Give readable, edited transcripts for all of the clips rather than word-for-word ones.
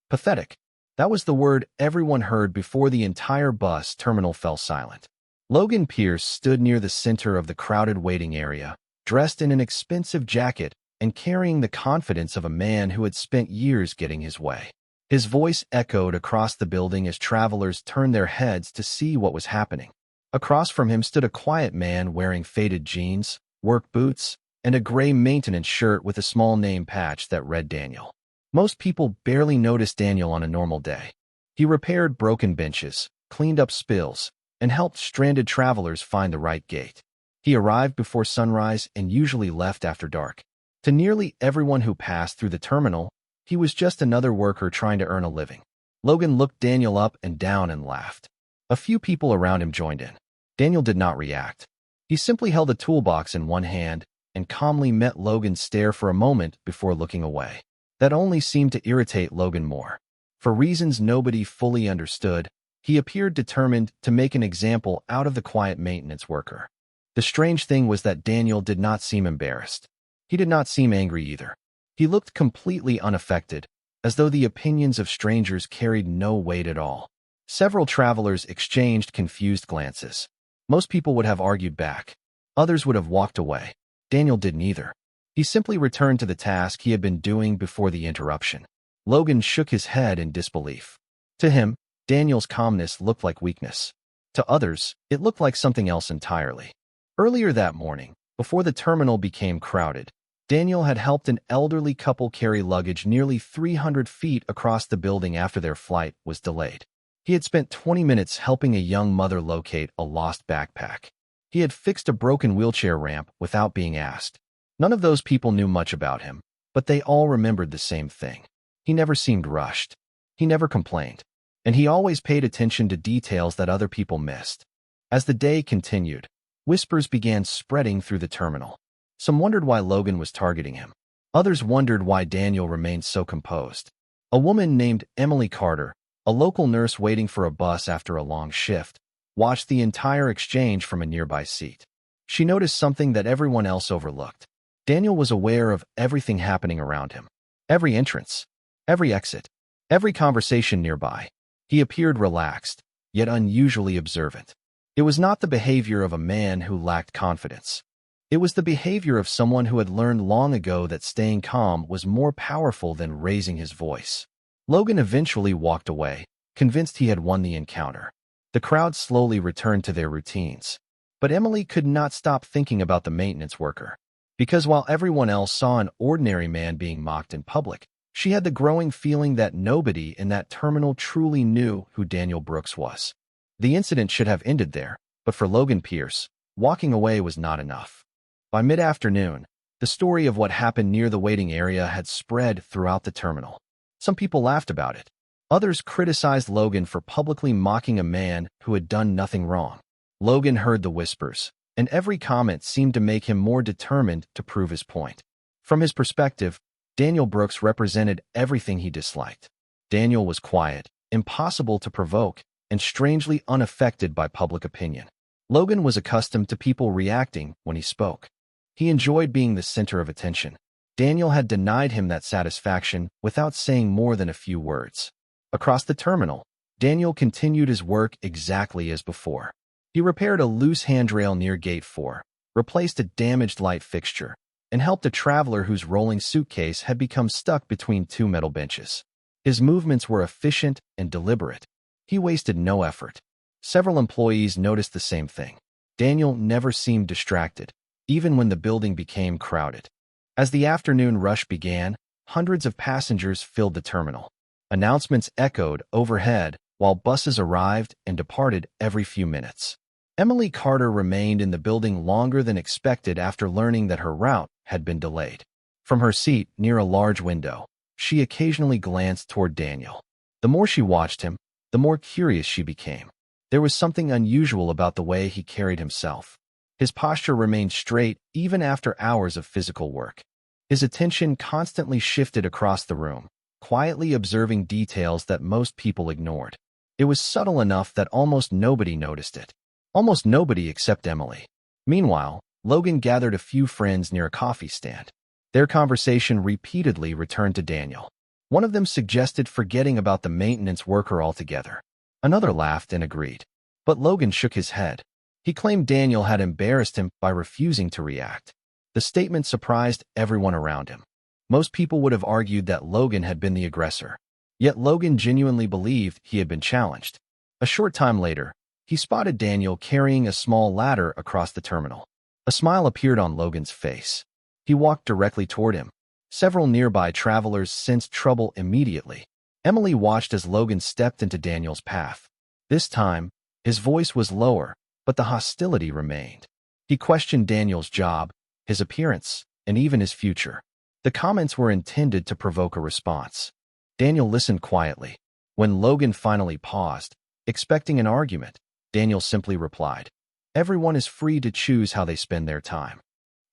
Pathetic. That was the word everyone heard before the entire bus terminal fell silent. Logan Pierce stood near the center of the crowded waiting area, dressed in an expensive jacket and carrying the confidence of a man who had spent years getting his way. His voice echoed across the building as travelers turned their heads to see what was happening. Across from him stood a quiet man wearing faded jeans, work boots, and a gray maintenance shirt with a small name patch that read Daniel. Most people barely noticed Daniel on a normal day. He repaired broken benches, cleaned up spills, and helped stranded travelers find the right gate. He arrived before sunrise and usually left after dark. To nearly everyone who passed through the terminal, he was just another worker trying to earn a living. Logan looked Daniel up and down and laughed. A few people around him joined in. Daniel did not react. He simply held a toolbox in one hand and calmly met Logan's stare for a moment before looking away. That only seemed to irritate Logan more. For reasons nobody fully understood, he appeared determined to make an example out of the quiet maintenance worker. The strange thing was that Daniel did not seem embarrassed. He did not seem angry either. He looked completely unaffected, as though the opinions of strangers carried no weight at all. Several travelers exchanged confused glances. Most people would have argued back. Others would have walked away. Daniel didn't either. He simply returned to the task he had been doing before the interruption. Logan shook his head in disbelief. To him, Daniel's calmness looked like weakness. To others, it looked like something else entirely. Earlier that morning, before the terminal became crowded, Daniel had helped an elderly couple carry luggage nearly 300 feet across the building after their flight was delayed. He had spent 20 minutes helping a young mother locate a lost backpack. He had fixed a broken wheelchair ramp without being asked. None of those people knew much about him, but they all remembered the same thing. He never seemed rushed. He never complained. And he always paid attention to details that other people missed. As the day continued, whispers began spreading through the terminal. Some wondered why Logan was targeting him. Others wondered why Daniel remained so composed. A woman named Emily Carter, a local nurse waiting for a bus after a long shift, watched the entire exchange from a nearby seat. She noticed something that everyone else overlooked. Daniel was aware of everything happening around him. Every entrance, every exit, every conversation nearby. He appeared relaxed, yet unusually observant. It was not the behavior of a man who lacked confidence. It was the behavior of someone who had learned long ago that staying calm was more powerful than raising his voice. Logan eventually walked away, convinced he had won the encounter. The crowd slowly returned to their routines. But Emily could not stop thinking about the maintenance worker. Because while everyone else saw an ordinary man being mocked in public, she had the growing feeling that nobody in that terminal truly knew who Daniel Brooks was. The incident should have ended there, but for Logan Pierce, walking away was not enough. By mid-afternoon, the story of what happened near the waiting area had spread throughout the terminal. Some people laughed about it. Others criticized Logan for publicly mocking a man who had done nothing wrong. Logan heard the whispers, and every comment seemed to make him more determined to prove his point. From his perspective, Daniel Brooks represented everything he disliked. Daniel was quiet, impossible to provoke, and strangely unaffected by public opinion. Logan was accustomed to people reacting when he spoke. He enjoyed being the center of attention. Daniel had denied him that satisfaction without saying more than a few words. Across the terminal, Daniel continued his work exactly as before. He repaired a loose handrail near Gate 4, replaced a damaged light fixture, and helped a traveler whose rolling suitcase had become stuck between two metal benches. His movements were efficient and deliberate. He wasted no effort. Several employees noticed the same thing. Daniel never seemed distracted, even when the building became crowded. As the afternoon rush began, hundreds of passengers filled the terminal. Announcements echoed overhead while buses arrived and departed every few minutes. Emily Carter remained in the building longer than expected after learning that her route had been delayed. From her seat near a large window, she occasionally glanced toward Daniel. The more she watched him, the more curious she became. There was something unusual about the way he carried himself. His posture remained straight even after hours of physical work. His attention constantly shifted across the room, quietly observing details that most people ignored. It was subtle enough that almost nobody noticed it. Almost nobody except Emily. Meanwhile, Logan gathered a few friends near a coffee stand. Their conversation repeatedly returned to Daniel. One of them suggested forgetting about the maintenance worker altogether. Another laughed and agreed. But Logan shook his head. He claimed Daniel had embarrassed him by refusing to react. The statement surprised everyone around him. Most people would have argued that Logan had been the aggressor. Yet Logan genuinely believed he had been challenged. A short time later, he spotted Daniel carrying a small ladder across the terminal. A smile appeared on Logan's face. He walked directly toward him. Several nearby travelers sensed trouble immediately. Emily watched as Logan stepped into Daniel's path. This time, his voice was lower, but the hostility remained. He questioned Daniel's job, his appearance, and even his future. The comments were intended to provoke a response. Daniel listened quietly. When Logan finally paused, expecting an argument, Daniel simply replied, "Everyone is free to choose how they spend their time."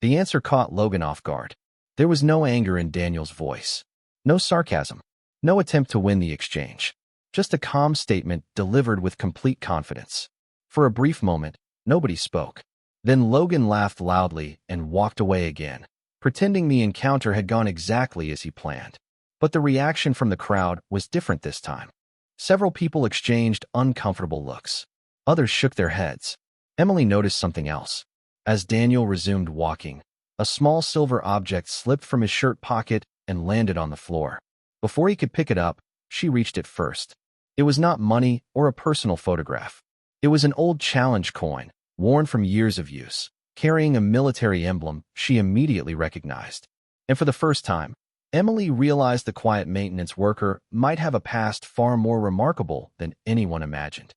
The answer caught Logan off guard. There was no anger in Daniel's voice, no sarcasm, no attempt to win the exchange. Just a calm statement delivered with complete confidence. For a brief moment, nobody spoke. Then Logan laughed loudly and walked away again, pretending the encounter had gone exactly as he planned. But the reaction from the crowd was different this time. Several people exchanged uncomfortable looks. Others shook their heads. Emily noticed something else. As Daniel resumed walking, a small silver object slipped from his shirt pocket and landed on the floor. Before he could pick it up, she reached it first. It was not money or a personal photograph. It was an old challenge coin, worn from years of use, carrying a military emblem she immediately recognized. And for the first time, Emily realized the quiet maintenance worker might have a past far more remarkable than anyone imagined.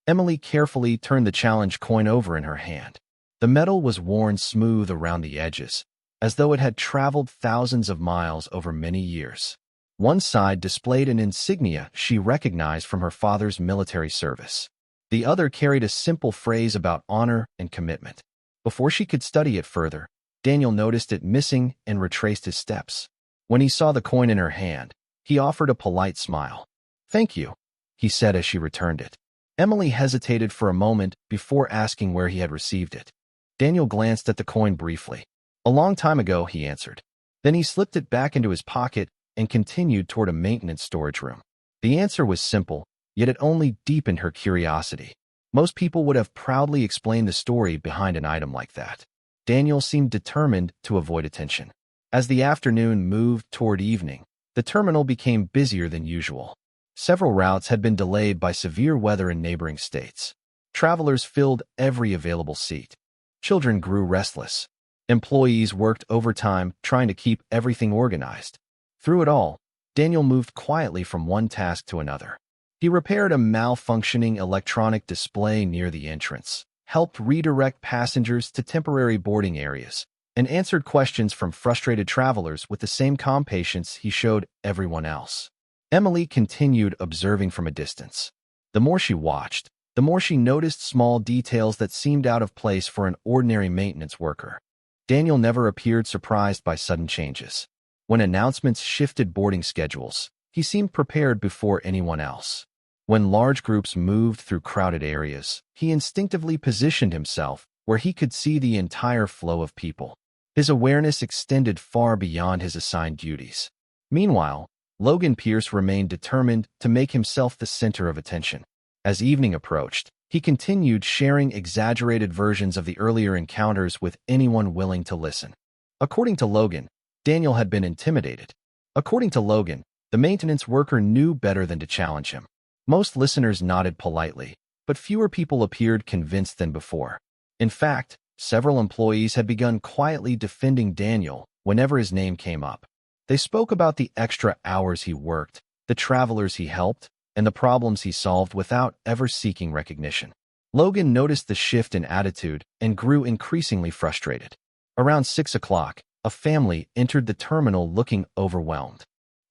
Emily carefully turned the challenge coin over in her hand. The metal was worn smooth around the edges, as though it had traveled thousands of miles over many years. One side displayed an insignia she recognized from her father's military service. The other carried a simple phrase about honor and commitment. Before she could study it further, Daniel noticed it missing and retraced his steps. When he saw the coin in her hand, he offered a polite smile. "Thank you," he said as she returned it. Emily hesitated for a moment before asking where he had received it. Daniel glanced at the coin briefly. "A long time ago," he answered. Then he slipped it back into his pocket and continued toward a maintenance storage room. The answer was simple, yet it only deepened her curiosity. Most people would have proudly explained the story behind an item like that. Daniel seemed determined to avoid attention. As the afternoon moved toward evening, the terminal became busier than usual. Several routes had been delayed by severe weather in neighboring states. Travelers filled every available seat. Children grew restless. Employees worked overtime trying to keep everything organized. Through it all, Daniel moved quietly from one task to another. He repaired a malfunctioning electronic display near the entrance, helped redirect passengers to temporary boarding areas, and answered questions from frustrated travelers with the same calm patience he showed everyone else. Emily continued observing from a distance. The more she watched, the more she noticed small details that seemed out of place for an ordinary maintenance worker. Daniel never appeared surprised by sudden changes. When announcements shifted boarding schedules, he seemed prepared before anyone else. When large groups moved through crowded areas, he instinctively positioned himself where he could see the entire flow of people. His awareness extended far beyond his assigned duties. Meanwhile, Logan Pierce remained determined to make himself the center of attention. As evening approached, he continued sharing exaggerated versions of the earlier encounters with anyone willing to listen. According to Logan, Daniel had been intimidated. According to Logan, the maintenance worker knew better than to challenge him. Most listeners nodded politely, but fewer people appeared convinced than before. In fact, several employees had begun quietly defending Daniel whenever his name came up. They spoke about the extra hours he worked, the travelers he helped, and the problems he solved without ever seeking recognition. Logan noticed the shift in attitude and grew increasingly frustrated. Around 6 o'clock, a family entered the terminal looking overwhelmed.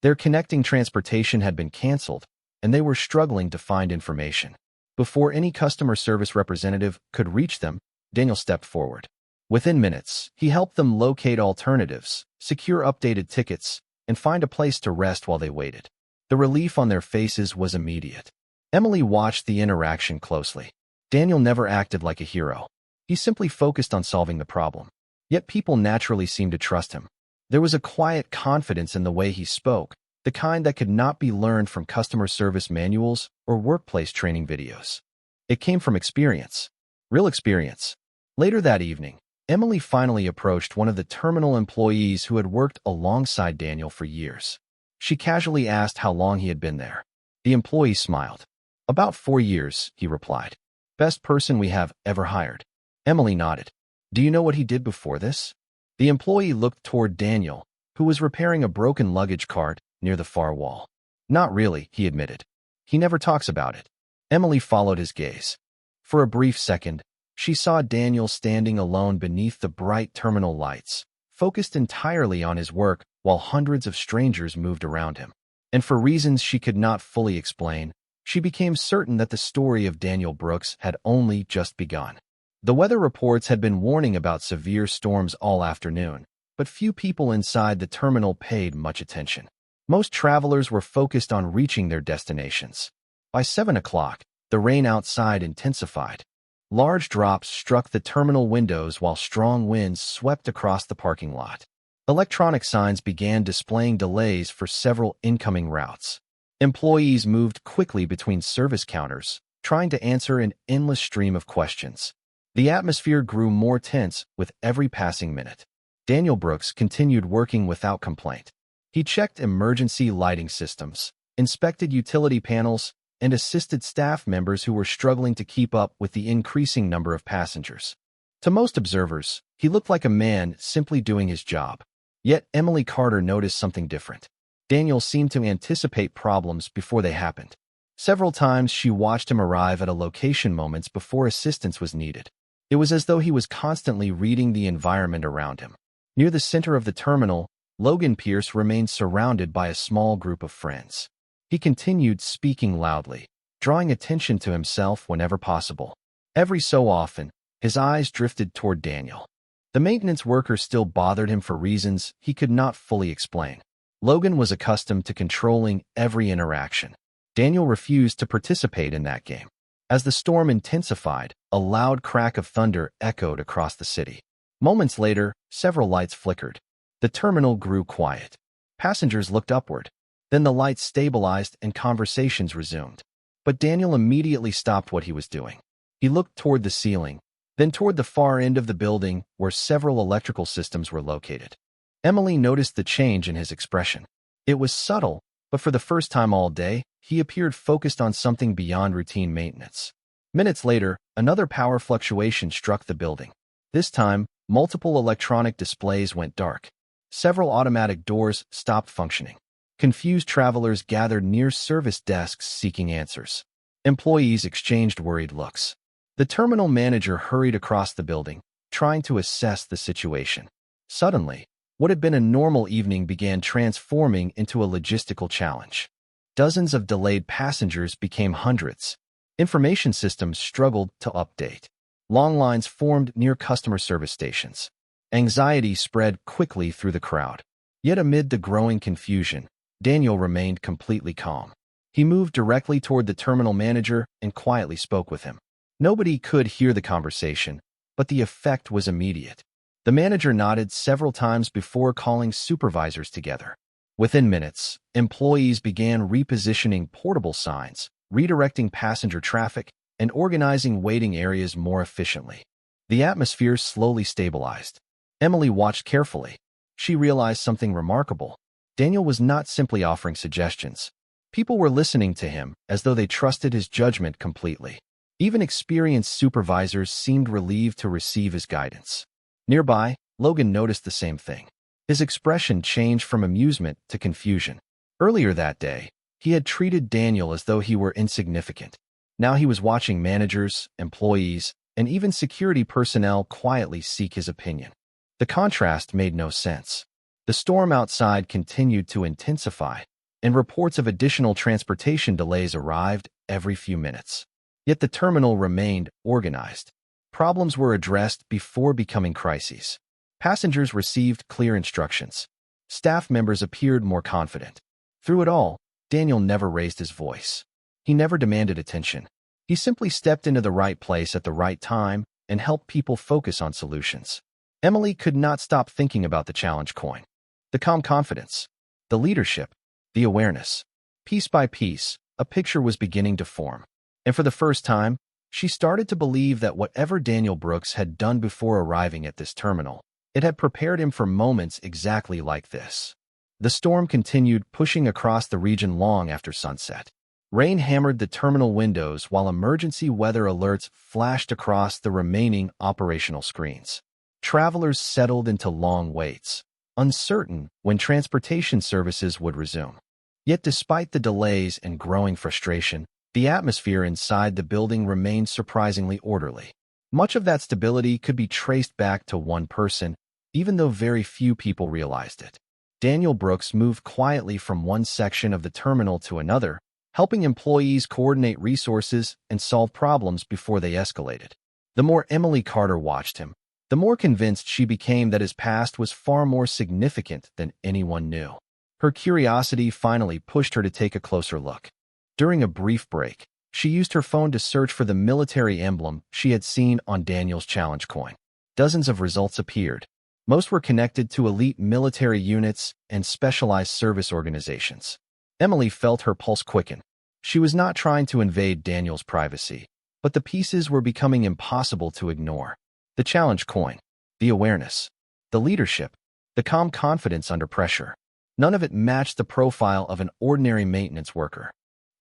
Their connecting transportation had been canceled, and they were struggling to find information. Before any customer service representative could reach them, Daniel stepped forward. Within minutes, he helped them locate alternatives, secure updated tickets, and find a place to rest while they waited. The relief on their faces was immediate. Emily watched the interaction closely. Daniel never acted like a hero. He simply focused on solving the problem. Yet people naturally seemed to trust him. There was a quiet confidence in the way he spoke, the kind that could not be learned from customer service manuals or workplace training videos. It came from experience, real experience. Later that evening, Emily finally approached one of the terminal employees who had worked alongside Daniel for years. She casually asked how long he had been there. The employee smiled. "About 4 years," he replied. "Best person we have ever hired." Emily nodded. "Do you know what he did before this?" The employee looked toward Daniel, who was repairing a broken luggage cart near the far wall. "Not really," he admitted. "He never talks about it." Emily followed his gaze. For a brief second, she saw Daniel standing alone beneath the bright terminal lights, focused entirely on his work while hundreds of strangers moved around him. And for reasons she could not fully explain, she became certain that the story of Daniel Brooks had only just begun. The weather reports had been warning about severe storms all afternoon, but few people inside the terminal paid much attention. Most travelers were focused on reaching their destinations. By 7 o'clock, the rain outside intensified. Large drops struck the terminal windows while strong winds swept across the parking lot. Electronic signs began displaying delays for several incoming routes. Employees moved quickly between service counters, trying to answer an endless stream of questions. The atmosphere grew more tense with every passing minute. Daniel Brooks continued working without complaint. He checked emergency lighting systems, inspected utility panels, and assisted staff members who were struggling to keep up with the increasing number of passengers. To most observers, he looked like a man simply doing his job. Yet Emily Carter noticed something different. Daniel seemed to anticipate problems before they happened. Several times she watched him arrive at a location moments before assistance was needed. It was as though he was constantly reading the environment around him. Near the center of the terminal, Logan Pierce remained surrounded by a small group of friends. He continued speaking loudly, drawing attention to himself whenever possible. Every so often, his eyes drifted toward Daniel. The maintenance worker still bothered him for reasons he could not fully explain. Logan was accustomed to controlling every interaction. Daniel refused to participate in that game. As the storm intensified, a loud crack of thunder echoed across the city. Moments later, several lights flickered. The terminal grew quiet. Passengers looked upward. Then the lights stabilized and conversations resumed. But Daniel immediately stopped what he was doing. He looked toward the ceiling, then toward the far end of the building where several electrical systems were located. Emily noticed the change in his expression. It was subtle, but for the first time all day, he appeared focused on something beyond routine maintenance. Minutes later, another power fluctuation struck the building. This time, multiple electronic displays went dark. Several automatic doors stopped functioning. Confused travelers gathered near service desks seeking answers. Employees exchanged worried looks. The terminal manager hurried across the building, trying to assess the situation. Suddenly, what had been a normal evening began transforming into a logistical challenge. Dozens of delayed passengers became hundreds. Information systems struggled to update. Long lines formed near customer service stations. Anxiety spread quickly through the crowd. Yet amid the growing confusion, Daniel remained completely calm. He moved directly toward the terminal manager and quietly spoke with him. Nobody could hear the conversation, but the effect was immediate. The manager nodded several times before calling supervisors together. Within minutes, employees began repositioning portable signs, redirecting passenger traffic, and organizing waiting areas more efficiently. The atmosphere slowly stabilized. Emily watched carefully. She realized something remarkable. Daniel was not simply offering suggestions. People were listening to him as though they trusted his judgment completely. Even experienced supervisors seemed relieved to receive his guidance. Nearby, Logan noticed the same thing. His expression changed from amusement to confusion. Earlier that day, he had treated Daniel as though he were insignificant. Now he was watching managers, employees, and even security personnel quietly seek his opinion. The contrast made no sense. The storm outside continued to intensify, and reports of additional transportation delays arrived every few minutes. Yet the terminal remained organized. Problems were addressed before becoming crises. Passengers received clear instructions. Staff members appeared more confident. Through it all, Daniel never raised his voice. He never demanded attention. He simply stepped into the right place at the right time and helped people focus on solutions. Emily could not stop thinking about the challenge coin. The calm confidence, the leadership, the awareness. Piece by piece, a picture was beginning to form. And for the first time, she started to believe that whatever Daniel Brooks had done before arriving at this terminal, it had prepared him for moments exactly like this. The storm continued, pushing across the region long after sunset. Rain hammered the terminal windows while emergency weather alerts flashed across the remaining operational screens. Travelers settled into long waits, uncertain when transportation services would resume. Yet despite the delays and growing frustration, the atmosphere inside the building remained surprisingly orderly. Much of that stability could be traced back to one person, even though very few people realized it. Daniel Brooks moved quietly from one section of the terminal to another, helping employees coordinate resources and solve problems before they escalated. The more Emily Carter watched him, the more convinced she became that his past was far more significant than anyone knew. Her curiosity finally pushed her to take a closer look. During a brief break, she used her phone to search for the military emblem she had seen on Daniel's challenge coin. Dozens of results appeared. Most were connected to elite military units and specialized service organizations. Emily felt her pulse quicken. She was not trying to invade Daniel's privacy, but the pieces were becoming impossible to ignore. The challenge coin, the awareness, the leadership, the calm confidence under pressure. None of it matched the profile of an ordinary maintenance worker.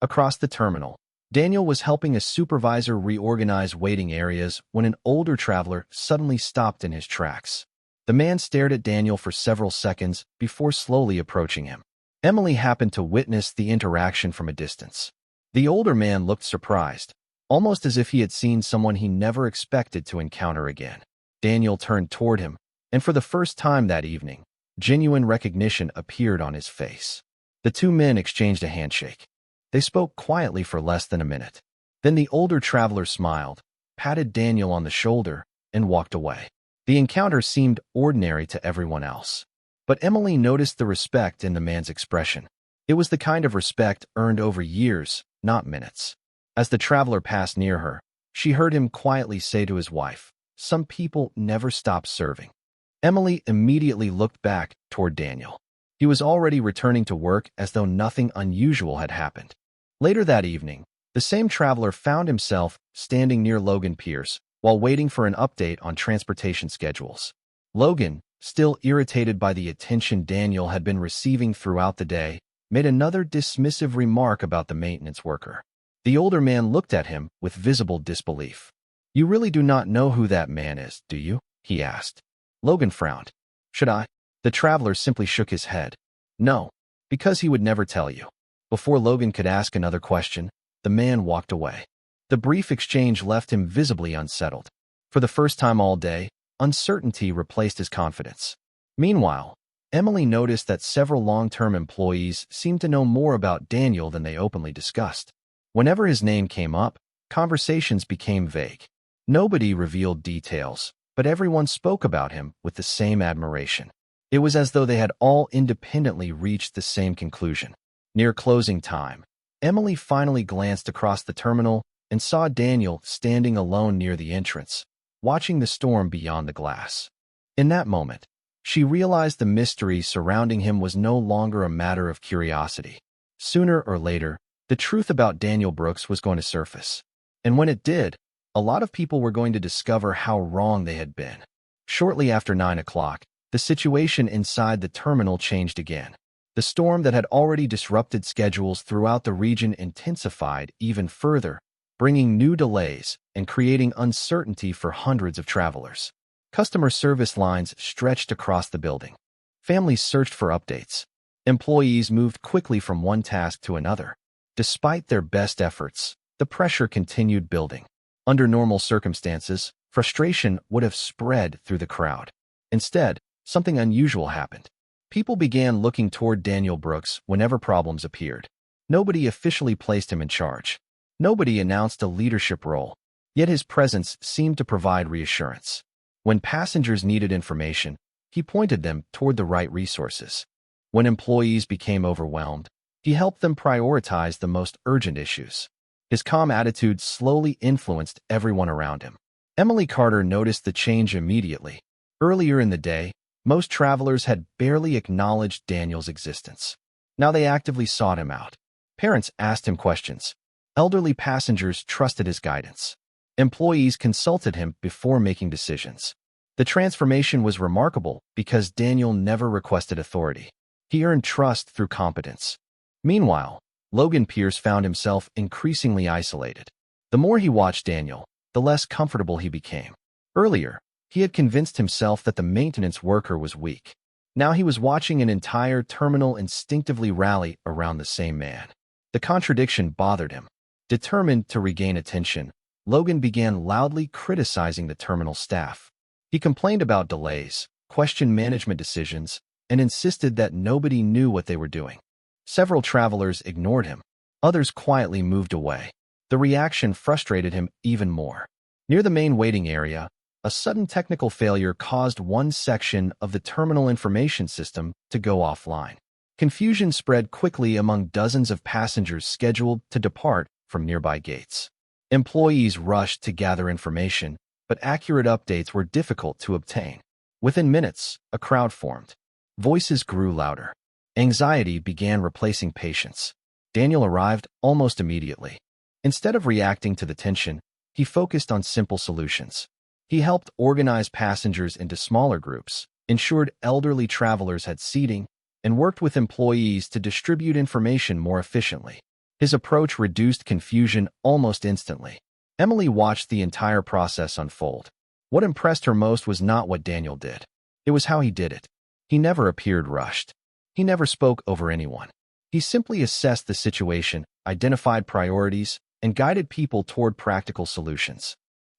Across the terminal, Daniel was helping a supervisor reorganize waiting areas when an older traveler suddenly stopped in his tracks. The man stared at Daniel for several seconds before slowly approaching him. Emily happened to witness the interaction from a distance. The older man looked surprised, almost as if he had seen someone he never expected to encounter again. Daniel turned toward him, and for the first time that evening, genuine recognition appeared on his face. The two men exchanged a handshake. They spoke quietly for less than a minute. Then the older traveler smiled, patted Daniel on the shoulder, and walked away. The encounter seemed ordinary to everyone else. But Emily noticed the respect in the man's expression. It was the kind of respect earned over years, not minutes. As the traveler passed near her, she heard him quietly say to his wife, "Some people never stop serving." Emily immediately looked back toward Daniel. He was already returning to work as though nothing unusual had happened. Later that evening, the same traveler found himself standing near Logan Pierce while waiting for an update on transportation schedules. Logan, still irritated by the attention Daniel had been receiving throughout the day, made another dismissive remark about the maintenance worker. The older man looked at him with visible disbelief. "You really do not know who that man is, do you?" he asked. Logan frowned. "Should I?" The traveler simply shook his head. "No, because he would never tell you." Before Logan could ask another question, the man walked away. The brief exchange left him visibly unsettled. For the first time all day, uncertainty replaced his confidence. Meanwhile, Emily noticed that several long-term employees seemed to know more about Daniel than they openly discussed. Whenever his name came up, conversations became vague. Nobody revealed details, but everyone spoke about him with the same admiration. It was as though they had all independently reached the same conclusion. Near closing time, Emily finally glanced across the terminal and saw Daniel standing alone near the entrance, watching the storm beyond the glass. In that moment, she realized the mystery surrounding him was no longer a matter of curiosity. Sooner or later, the truth about Daniel Brooks was going to surface. And when it did, a lot of people were going to discover how wrong they had been. Shortly after 9 o'clock, the situation inside the terminal changed again. The storm that had already disrupted schedules throughout the region intensified even further, bringing new delays and creating uncertainty for hundreds of travelers. Customer service lines stretched across the building. Families searched for updates. Employees moved quickly from one task to another. Despite their best efforts, the pressure continued building. Under normal circumstances, frustration would have spread through the crowd. Instead, something unusual happened. People began looking toward Daniel Brooks whenever problems appeared. Nobody officially placed him in charge. Nobody announced a leadership role, yet his presence seemed to provide reassurance. When passengers needed information, he pointed them toward the right resources. When employees became overwhelmed, he helped them prioritize the most urgent issues. His calm attitude slowly influenced everyone around him. Emily Carter noticed the change immediately. Earlier in the day, most travelers had barely acknowledged Daniel's existence. Now they actively sought him out. Parents asked him questions. Elderly passengers trusted his guidance. Employees consulted him before making decisions. The transformation was remarkable because Daniel never requested authority. He earned trust through competence. Meanwhile, Logan Pierce found himself increasingly isolated. The more he watched Daniel, the less comfortable he became. Earlier, he had convinced himself that the maintenance worker was weak. Now he was watching an entire terminal instinctively rally around the same man. The contradiction bothered him. Determined to regain attention, Logan began loudly criticizing the terminal staff. He complained about delays, questioned management decisions, and insisted that nobody knew what they were doing. Several travelers ignored him. Others quietly moved away. The reaction frustrated him even more. Near the main waiting area, a sudden technical failure caused one section of the terminal information system to go offline. Confusion spread quickly among dozens of passengers scheduled to depart from nearby gates. Employees rushed to gather information, but accurate updates were difficult to obtain. Within minutes, a crowd formed. Voices grew louder. Anxiety began replacing patience. Daniel arrived almost immediately. Instead of reacting to the tension, he focused on simple solutions. He helped organize passengers into smaller groups, ensured elderly travelers had seating, and worked with employees to distribute information more efficiently. His approach reduced confusion almost instantly. Emily watched the entire process unfold. What impressed her most was not what Daniel did. It was how he did it. He never appeared rushed. He never spoke over anyone. He simply assessed the situation, identified priorities, and guided people toward practical solutions.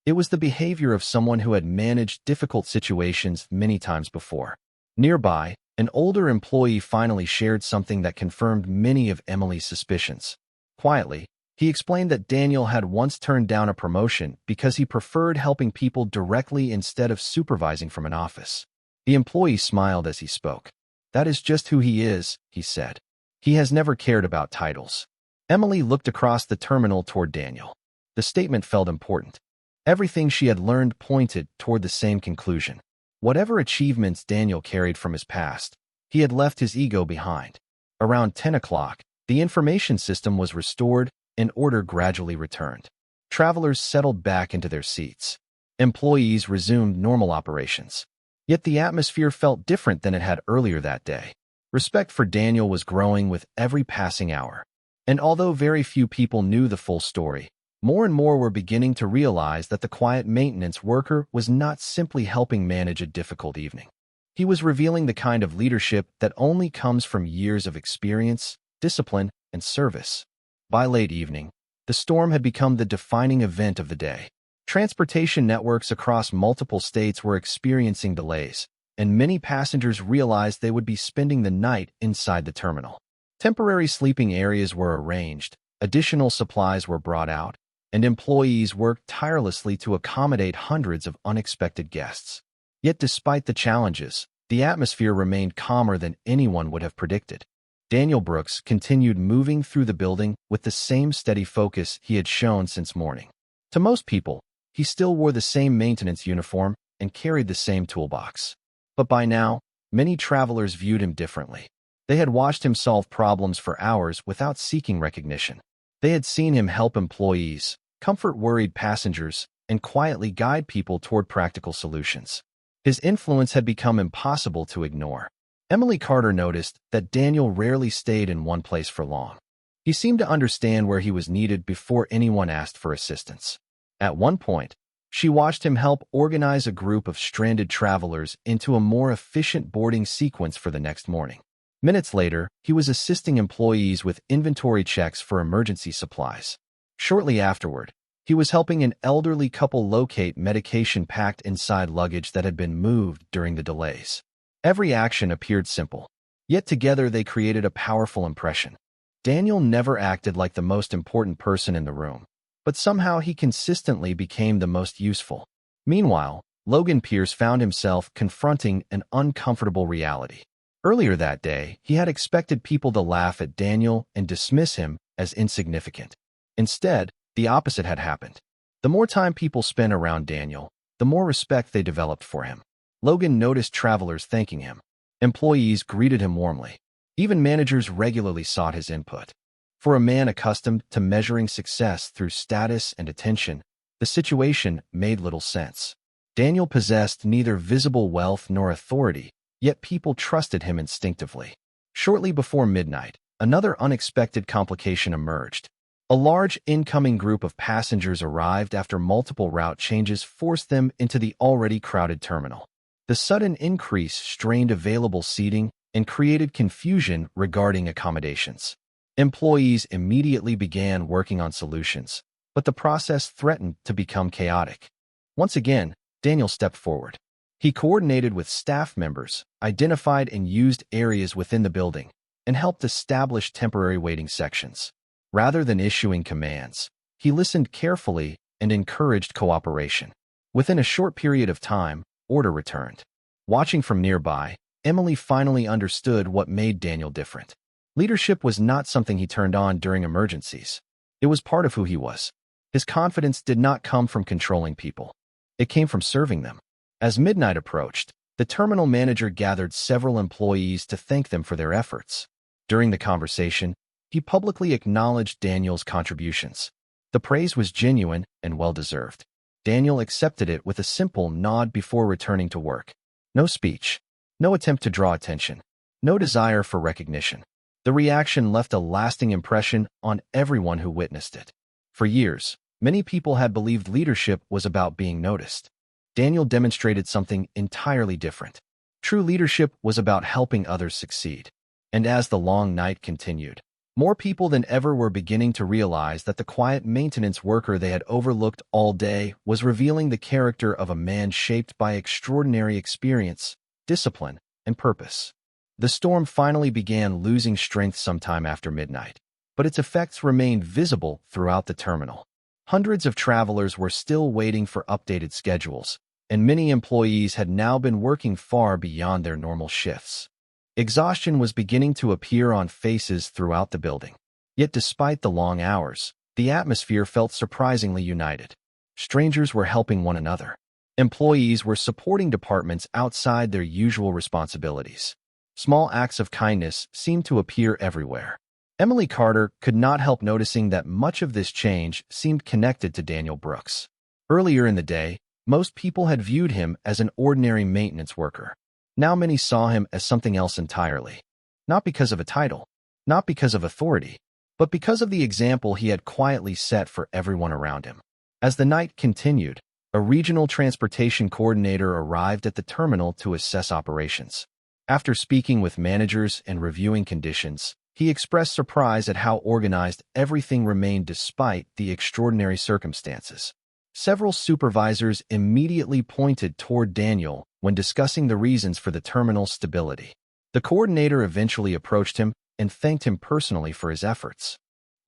It was the behavior of someone who had managed difficult situations many times before. Nearby, an older employee finally shared something that confirmed many of Emily's suspicions. Quietly, he explained that Daniel had once turned down a promotion because he preferred helping people directly instead of supervising from an office. The employee smiled as he spoke. "That is just who he is," he said. "He has never cared about titles." Emily looked across the terminal toward Daniel. The statement felt important. Everything she had learned pointed toward the same conclusion. Whatever achievements Daniel carried from his past, he had left his ego behind. Around 10 o'clock, the information system was restored and order gradually returned. Travelers settled back into their seats. Employees resumed normal operations. Yet the atmosphere felt different than it had earlier that day. Respect for Daniel was growing with every passing hour. And although very few people knew the full story, more and more were beginning to realize that the quiet maintenance worker was not simply helping manage a difficult evening. He was revealing the kind of leadership that only comes from years of experience, discipline, and service. By late evening, the storm had become the defining event of the day. Transportation networks across multiple states were experiencing delays, and many passengers realized they would be spending the night inside the terminal. Temporary sleeping areas were arranged, additional supplies were brought out, and employees worked tirelessly to accommodate hundreds of unexpected guests. Yet despite the challenges, the atmosphere remained calmer than anyone would have predicted. Daniel Brooks continued moving through the building with the same steady focus he had shown since morning. To most people, he still wore the same maintenance uniform and carried the same toolbox. But by now, many travelers viewed him differently. They had watched him solve problems for hours without seeking recognition. They had seen him help employees, comfort worried passengers, and quietly guide people toward practical solutions. His influence had become impossible to ignore. Emily Carter noticed that Daniel rarely stayed in one place for long. He seemed to understand where he was needed before anyone asked for assistance. At one point, she watched him help organize a group of stranded travelers into a more efficient boarding sequence for the next morning. Minutes later, he was assisting employees with inventory checks for emergency supplies. Shortly afterward, he was helping an elderly couple locate medication packed inside luggage that had been moved during the delays. Every action appeared simple, yet together they created a powerful impression. Daniel never acted like the most important person in the room, but somehow he consistently became the most useful. Meanwhile, Logan Pierce found himself confronting an uncomfortable reality. Earlier that day, he had expected people to laugh at Daniel and dismiss him as insignificant. Instead, the opposite had happened. The more time people spent around Daniel, the more respect they developed for him. Logan noticed travelers thanking him. Employees greeted him warmly. Even managers regularly sought his input. For a man accustomed to measuring success through status and attention, the situation made little sense. Daniel possessed neither visible wealth nor authority, yet people trusted him instinctively. Shortly before midnight, another unexpected complication emerged. A large incoming group of passengers arrived after multiple route changes forced them into the already crowded terminal. The sudden increase strained available seating and created confusion regarding accommodations. Employees immediately began working on solutions, but the process threatened to become chaotic. Once again, Daniel stepped forward. He coordinated with staff members, identified and used areas within the building, and helped establish temporary waiting sections. Rather than issuing commands, he listened carefully and encouraged cooperation. Within a short period of time, order returned. Watching from nearby, Emily finally understood what made Daniel different. Leadership was not something he turned on during emergencies. It was part of who he was. His confidence did not come from controlling people. It came from serving them. As midnight approached, the terminal manager gathered several employees to thank them for their efforts. During the conversation, he publicly acknowledged Daniel's contributions. The praise was genuine and well-deserved. Daniel accepted it with a simple nod before returning to work. No speech, no attempt to draw attention, no desire for recognition. The reaction left a lasting impression on everyone who witnessed it. For years, many people had believed leadership was about being noticed. Daniel demonstrated something entirely different. True leadership was about helping others succeed. And as the long night continued, more people than ever were beginning to realize that the quiet maintenance worker they had overlooked all day was revealing the character of a man shaped by extraordinary experience, discipline, and purpose. The storm finally began losing strength sometime after midnight, but its effects remained visible throughout the terminal. Hundreds of travelers were still waiting for updated schedules, and many employees had now been working far beyond their normal shifts. Exhaustion was beginning to appear on faces throughout the building. Yet despite the long hours, the atmosphere felt surprisingly united. Strangers were helping one another. Employees were supporting departments outside their usual responsibilities. Small acts of kindness seemed to appear everywhere. Emily Carter could not help noticing that much of this change seemed connected to Daniel Brooks. Earlier in the day, most people had viewed him as an ordinary maintenance worker. Now many saw him as something else entirely. Not because of a title, not because of authority, but because of the example he had quietly set for everyone around him. As the night continued, a regional transportation coordinator arrived at the terminal to assess operations. After speaking with managers and reviewing conditions, he expressed surprise at how organized everything remained despite the extraordinary circumstances. Several supervisors immediately pointed toward Daniel when discussing the reasons for the terminal's stability. The coordinator eventually approached him and thanked him personally for his efforts.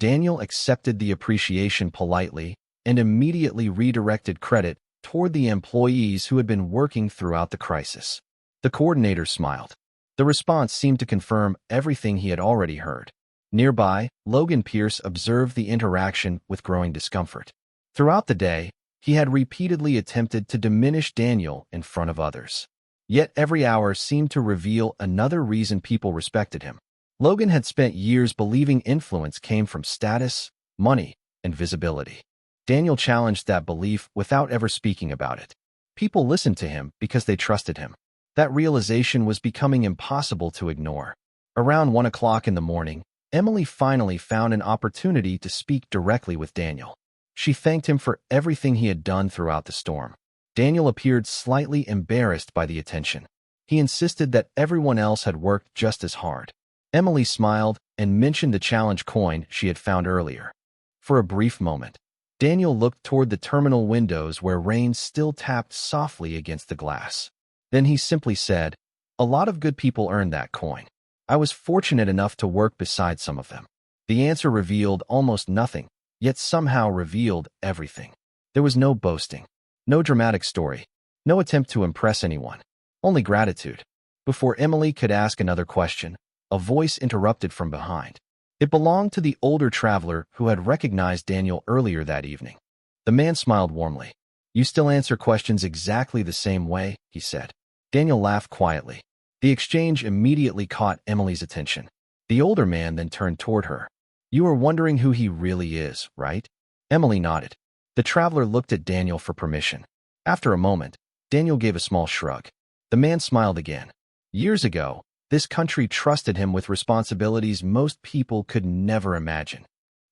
Daniel accepted the appreciation politely and immediately redirected credit toward the employees who had been working throughout the crisis. The coordinator smiled. The response seemed to confirm everything he had already heard. Nearby, Logan Pierce observed the interaction with growing discomfort. Throughout the day, he had repeatedly attempted to diminish Daniel in front of others. Yet every hour seemed to reveal another reason people respected him. Logan had spent years believing influence came from status, money, and visibility. Daniel challenged that belief without ever speaking about it. People listened to him because they trusted him. That realization was becoming impossible to ignore. Around 1 o'clock in the morning, Emily finally found an opportunity to speak directly with Daniel. She thanked him for everything he had done throughout the storm. Daniel appeared slightly embarrassed by the attention. He insisted that everyone else had worked just as hard. Emily smiled and mentioned the challenge coin she had found earlier. For a brief moment, Daniel looked toward the terminal windows where rain still tapped softly against the glass. Then he simply said, "A lot of good people earned that coin. I was fortunate enough to work beside some of them." The answer revealed almost nothing, yet somehow revealed everything. There was no boasting, no dramatic story, no attempt to impress anyone, only gratitude. Before Emily could ask another question, a voice interrupted from behind. It belonged to the older traveler who had recognized Daniel earlier that evening. The man smiled warmly. "You still answer questions exactly the same way," he said. Daniel laughed quietly. The exchange immediately caught Emily's attention. The older man then turned toward her. You are wondering who he really is, right? Emily nodded. The traveler looked at Daniel for permission. After a moment, Daniel gave a small shrug. The man smiled again. Years ago, this country trusted him with responsibilities most people could never imagine.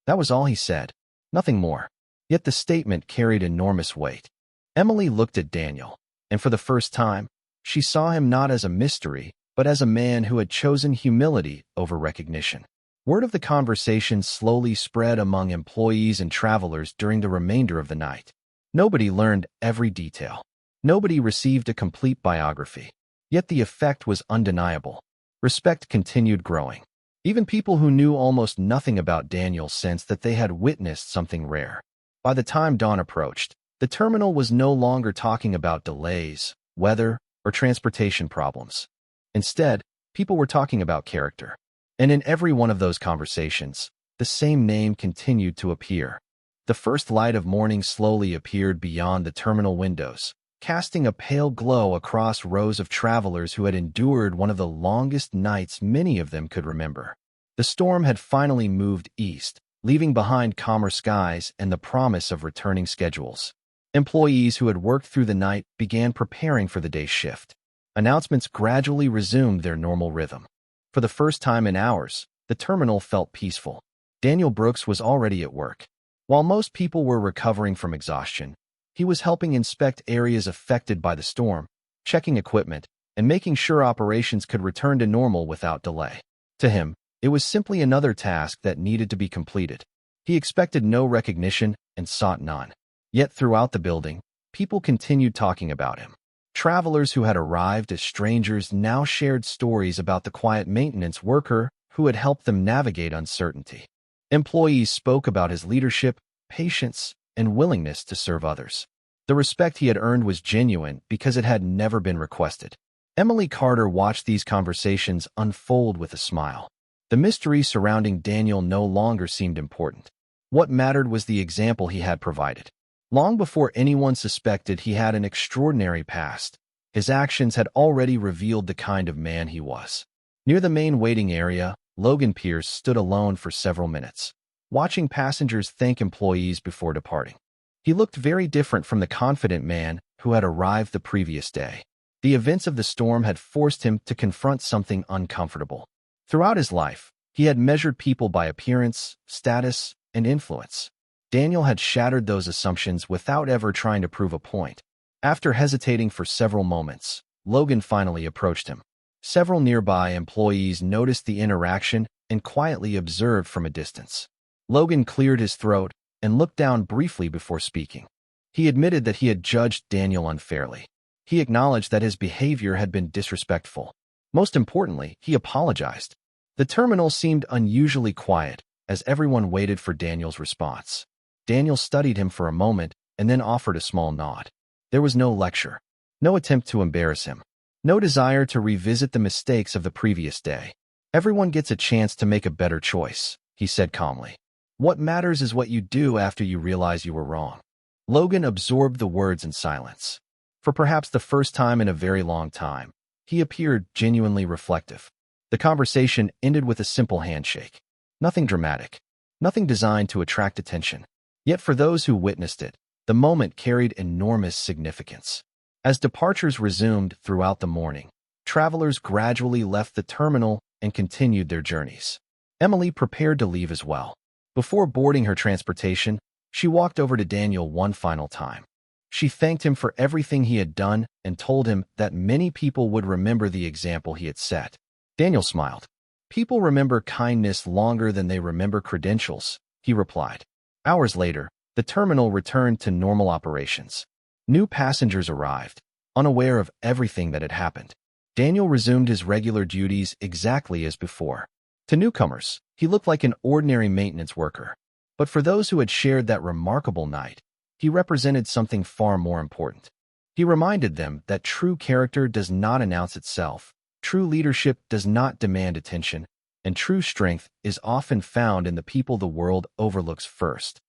That was all he said, nothing more. Yet the statement carried enormous weight. Emily looked at Daniel, and for the first time, she saw him not as a mystery, but as a man who had chosen humility over recognition. Word of the conversation slowly spread among employees and travelers during the remainder of the night. Nobody learned every detail. Nobody received a complete biography. Yet the effect was undeniable. Respect continued growing. Even people who knew almost nothing about Daniel sensed that they had witnessed something rare. By the time dawn approached, the terminal was no longer talking about delays, weather, or transportation problems. Instead, people were talking about character. And in every one of those conversations, the same name continued to appear. The first light of morning slowly appeared beyond the terminal windows, casting a pale glow across rows of travelers who had endured one of the longest nights many of them could remember. The storm had finally moved east, leaving behind calmer skies and the promise of returning schedules. Employees who had worked through the night began preparing for the day's shift. Announcements gradually resumed their normal rhythm. For the first time in hours, the terminal felt peaceful. Daniel Brooks was already at work. While most people were recovering from exhaustion, he was helping inspect areas affected by the storm, checking equipment, and making sure operations could return to normal without delay. To him, it was simply another task that needed to be completed. He expected no recognition and sought none. Yet throughout the building, people continued talking about him. Travelers who had arrived as strangers now shared stories about the quiet maintenance worker who had helped them navigate uncertainty. Employees spoke about his leadership, patience, and willingness to serve others. The respect he had earned was genuine because it had never been requested. Emily Carter watched these conversations unfold with a smile. The mystery surrounding Daniel no longer seemed important. What mattered was the example he had provided. Long before anyone suspected he had an extraordinary past, his actions had already revealed the kind of man he was. Near the main waiting area, Logan Pierce stood alone for several minutes, watching passengers thank employees before departing. He looked very different from the confident man who had arrived the previous day. The events of the storm had forced him to confront something uncomfortable. Throughout his life, he had measured people by appearance, status, and influence. Daniel had shattered those assumptions without ever trying to prove a point. After hesitating for several moments, Logan finally approached him. Several nearby employees noticed the interaction and quietly observed from a distance. Logan cleared his throat and looked down briefly before speaking. He admitted that he had judged Daniel unfairly. He acknowledged that his behavior had been disrespectful. Most importantly, he apologized. The terminal seemed unusually quiet as everyone waited for Daniel's response. Daniel studied him for a moment and then offered a small nod. There was no lecture, no attempt to embarrass him, no desire to revisit the mistakes of the previous day. Everyone gets a chance to make a better choice, he said calmly. What matters is what you do after you realize you were wrong. Logan absorbed the words in silence. For perhaps the first time in a very long time, he appeared genuinely reflective. The conversation ended with a simple handshake. Nothing dramatic, nothing designed to attract attention. Yet for those who witnessed it, the moment carried enormous significance. As departures resumed throughout the morning, travelers gradually left the terminal and continued their journeys. Emily prepared to leave as well. Before boarding her transportation, she walked over to Daniel one final time. She thanked him for everything he had done and told him that many people would remember the example he had set. Daniel smiled. People remember kindness longer than they remember credentials, he replied. Hours later, the terminal returned to normal operations. New passengers arrived, unaware of everything that had happened. Daniel resumed his regular duties exactly as before. To newcomers, he looked like an ordinary maintenance worker. But for those who had shared that remarkable night, he represented something far more important. He reminded them that true character does not announce itself, true leadership does not demand attention, and true strength is often found in the people the world overlooks first.